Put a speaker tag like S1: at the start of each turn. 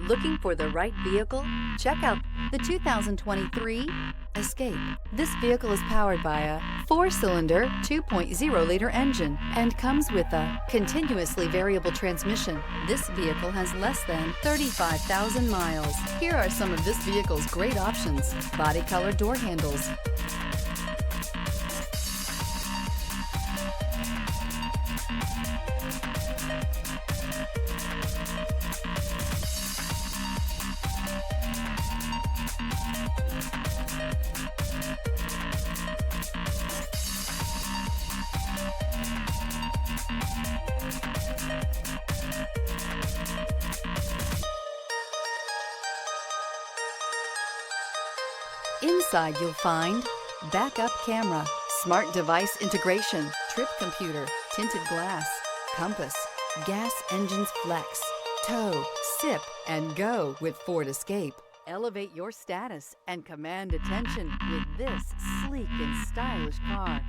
S1: Looking for the right vehicle? Check out the 2023 Escape. This vehicle is powered by a 4-cylinder, 2.0-liter engine and comes with a continuously variable transmission. This vehicle has less than 35,000 miles. Here are some of this vehicle's great options: body color door handles, Inside you'll find backup camera, smart device integration, trip computer, tinted glass, compass, gas engines flex, tow, sip, and go with Ford Escape. Elevate your status and command attention with this sleek and stylish car.